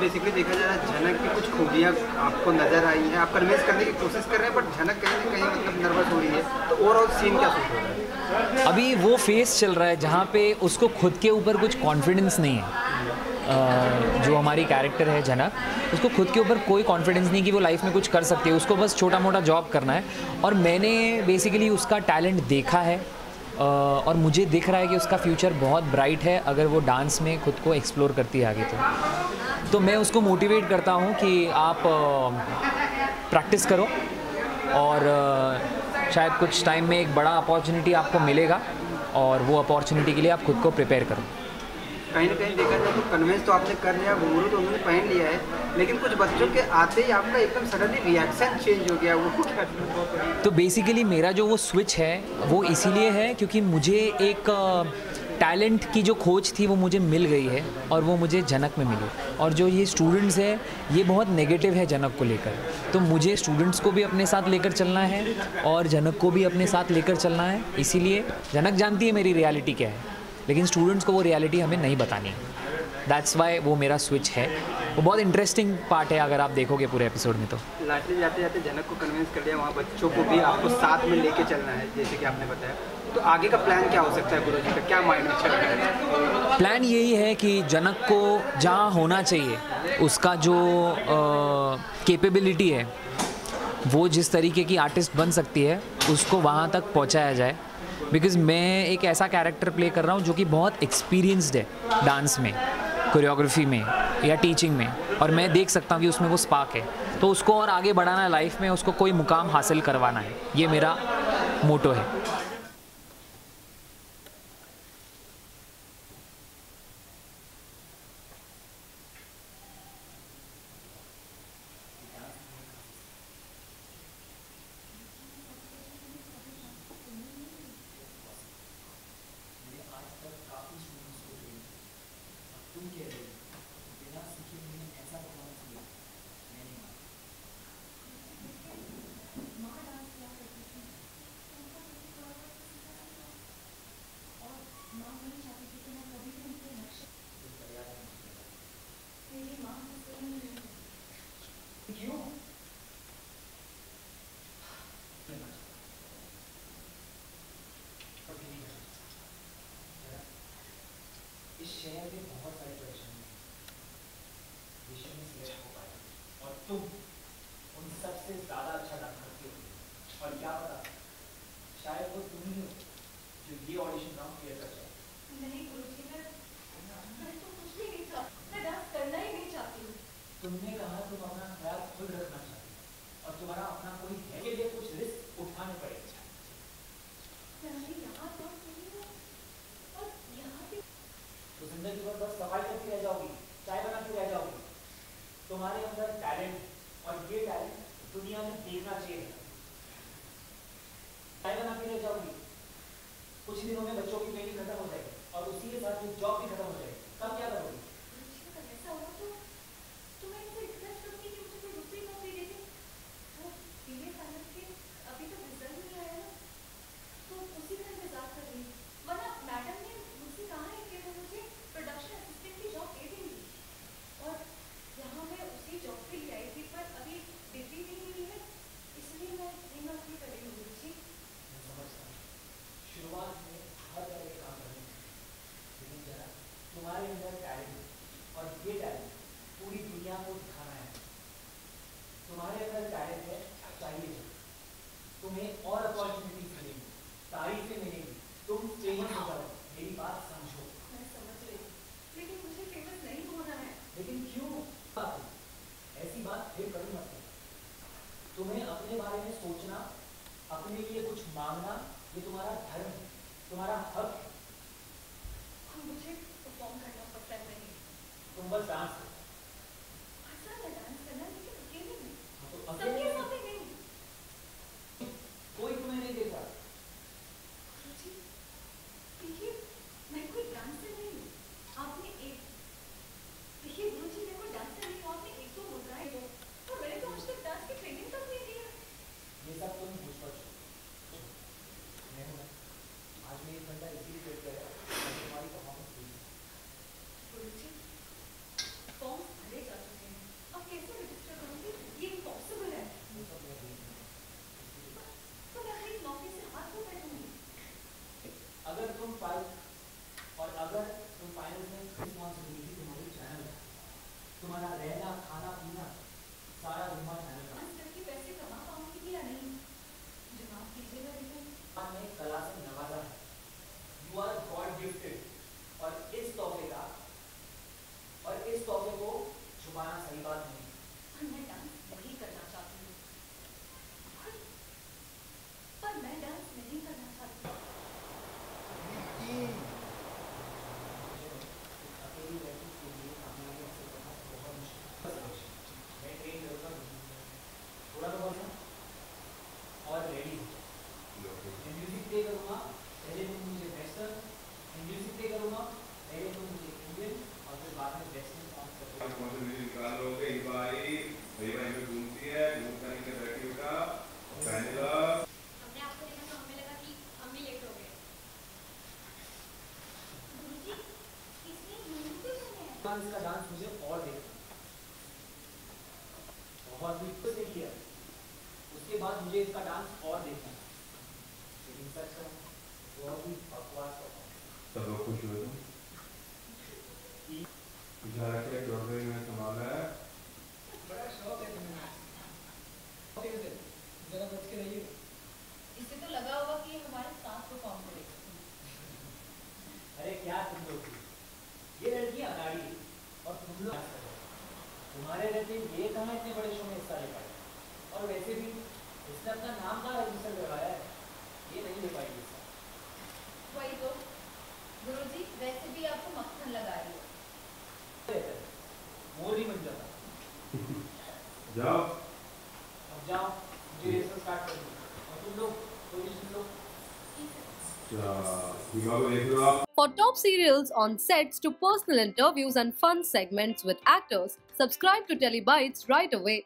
Basically देखा जाए झनक की कुछ खूबियाँ आपको नज़र आई हैं, आप कन्विंस करने की कोशिश कर रहे हैं, बट झनक कहीं ना कहीं मतलब नर्वस हो रही है, तो ओवरऑल सीन क्या सूट हो रहा है? अभी वो फेस चल रहा है जहाँ पे उसको खुद के ऊपर कुछ कॉन्फिडेंस नहीं है। जो हमारी कैरेक्टर है झनक, उसको खुद के ऊपर कोई कॉन्फिडेंस नहीं कि वो लाइफ में कुछ कर सकती है, उसको बस छोटा मोटा जॉब करना है। और मैंने बेसिकली उसका टैलेंट देखा है और मुझे दिख रहा है कि उसका फ्यूचर बहुत ब्राइट है अगर वो डांस में खुद को एक्सप्लोर करती है आगे। तो मैं उसको मोटिवेट करता हूँ कि आप प्रैक्टिस करो और शायद कुछ टाइम में एक बड़ा अपॉर्चुनिटी आपको मिलेगा और वो अपॉर्चुनिटी के लिए आप खुद को प्रिपेयर करो। कहीं ना कहीं देखा जाए तो कन्विंस तो आपने कर लिया, घुंघरू तो उन्होंने पहन लिया है, लेकिन कुछ बच्चों के आते ही आपका एकदम सडनली रिएक्शन चेंज हो गया, वो क्या? तो बेसिकली मेरा जो वो स्विच है वो इसीलिए है क्योंकि मुझे एक टैलेंट की जो खोज थी वो मुझे मिल गई है और वो मुझे झनक में मिली। और जो ये स्टूडेंट्स है ये बहुत नेगेटिव है झनक को लेकर, तो मुझे स्टूडेंट्स को भी अपने साथ लेकर चलना है और झनक को भी अपने साथ लेकर चलना है। इसीलिए झनक जानती है मेरी रियलिटी क्या है, लेकिन स्टूडेंट्स को वो रियलिटी हमें नहीं बतानी है। दैट्स वाई वो मेरा स्विच है। वो बहुत इंटरेस्टिंग पार्ट है अगर आप देखोगे पूरे एपिसोड में। तो लास्टली जाते जाते झनक को कन्विंस कर लिया, वहाँ बच्चों को भी आपको साथ में लेके चलना है जैसे कि आपने बताया, तो आगे का प्लान क्या हो सकता है गुरुजी का, क्या माइंड में चल रहा है? प्लान यही है कि झनक को जहाँ होना चाहिए, उसका जो कैपेबिलिटी है, वो जिस तरीके की आर्टिस्ट बन सकती है उसको वहाँ तक पहुँचाया जाए। बिकॉज़ मैं एक ऐसा कैरेक्टर प्ले कर रहा हूँ जो कि बहुत एक्सपीरियंस्ड है डांस में, कोरियोग्राफी में या टीचिंग में, और मैं देख सकता हूँ कि उसमें वो स्पार्क है। तो उसको और आगे बढ़ाना है लाइफ में, उसको कोई मुकाम हासिल करवाना है, ये मेरा मोटो है। इस शहर में बहुत सारे परेशानी हैं, विषय में सिलेक्ट हो पाए और तुम उन सबसे ज़्यादा अच्छा डांस करती हो। और क्या पता शायद वो तुम ही हो जो ये ऑडिशन राउंड क्लियर कर जाए। नहीं गुरुजी, मैं तो कुछ भी नहीं चाहती, मैं डांस करना ही नहीं चाहती हूँ। तुमने कहा तुम अपना ख्याल खुद रखना चाहती हो और तुम्हारा अपना कोई है के लिए कुछ रिस्क उठाने पड़ेगा। मैं यहाँ तो नहीं हूँ और यहाँ भी तो जिंदगी भर बस सफाई करती रह जाओगी, चाय बनाती रह जाओगी। तुम्हारे अंदर टैलेंट और ये टैलेंट दुनिया में देखना चाहिए। चाय बनाती रह जाओगी, कुछ दिनों में बच्चों की ट्रेनिंग खत्म हो जाएगी और उसी के साथ जॉब भी खत्म हो जाएगी। तब क्या करोगी? अगर ऐसा हुआ तो मैं इनसे रिक्वेस्ट करूँगी कि मुझे कोई दूसरी नौकरी दे दे। वो बीए फाइनल के अभी तक रिजल्ट नहीं आया ना, तो उसी का इंतजार कर रही हूँ। वरना मैडम ने मुझसे कहा है कि वो मुझे प्रोडक्शन असिस्टेंट की जॉब दे देंगी और यहाँ मैं उसी जॉब के लिए आई थी, पर अभी डिग्री नहीं मिली है, इसलिए मैं ये नौकरी कर रही हूँ गुरुजी। मैं समझता हूँ शुरुआत में हर तरह के काम करने हैं, लेकिन जरा तुम्हारे अंदर टैलेंट और ये टैलेंट पूरी दुनिया को दिखाना है। तुम्हारे अंदर टैलेंट है, चाहिए तुम्हें और अपॉर्चुनिटीज मिलेंगी, तारीफें मिलेंगी, तुम फेमस हो जाओ। मेरी बात समझो। मैं समझ रही हूँ, लेकिन मुझे फेमस नहीं होना है। लेकिन क्यों? ऐसी बात फिर कभी मत करो। तुम्हें अपने बारे में सोचना, अपने लिए कुछ मांगना, ये तुम्हारा धर्म है, तुम्हारा हक है। मुझे परफॉर्म करना पसंद नहीं। तुम बस डांस करो। आसान है डांस करना, लेकिन अकेले नहीं, तो सबके अकेले सामने नहीं। कोई तुम्हें नहीं देख रहा। गुरुजी, देखिए मैं कोई डांसर नहीं हूँ। आपने एक देखिए गुरुजी, मैं कोई डांसर नहीं हूँ। आपने एक तो मुद्राएं दो और मैंने तो आज तक डांस की ट्रेनिंग तक नहीं दी है। ये सब तुम पूछ पाओ। मैं हूं ना, आज मैं 1 घंटा इसीलिए वेट कर रहा हूं, तुम्हारी परफॉर्मेंस हुई। गुरुजी, फॉर्म छुपाना सही बात नहीं। पर मैं डांस नहीं करना चाहती हूँ। पर मैं डांस नहीं करना चाहती। अकेली लड़की के लिए कामयाबी हासिल करना बहुत मुश्किल है। मैं ट्रेन करूँगा थोड़ा तो बोलना और रेडी मैं म्यूजिक प्ले करूँगा। पहले तुम मुझे वेस्टर्न म्यूजिक प्ले करूँगा, पहले तुम मुझे इंडियन और फिर बाद में वेस्टर्न सॉन्ग करूँगा। निकालोगे भाई में घूमती है, घूम करने के बैठी का पहले हमने आपको देखा तो हमें लगा कि हम भी लेट हो गए। गुरुजी, इसने हिंदी क्यों सुने हैं? इसका डांस मुझे और देखना बहुत वीडियो से किया, उसके बाद मुझे इसका डांस और देखना, लेकिन सच कहूं बहुत ही बकवास होता है। सब लोग खुश हुए तुम इशारा के डॉक्टर में संभाला है। बड़ा शौक है तुम्हें, जरा बच के रहिए। इससे तो लगा होगा कि हमारे साथ परफॉर्म करेगा। अरे क्या तुम लोग, ये लड़की अनाड़ी है और तुम लोग तुम्हारे रहते ये कहाँ इतने बड़े शो में हिस्सा ले पाए, और वैसे भी इसने अपना नाम कहाँ रजिस्टर करवाया है, ये नहीं ले पाएगी इसका। वही तो गुरुजी, वैसे भी आपको मक्खन लगा रही है। मोर ही बन जाता। जाओ अब जाओ, मुझे रिहर्सल स्टार्ट कर दो और तुम लोग पोजीशन लो। दिमाग को देख लो आप। For top serials on sets to personal interviews and fun segments with actors, subscribe to Telebytes right away.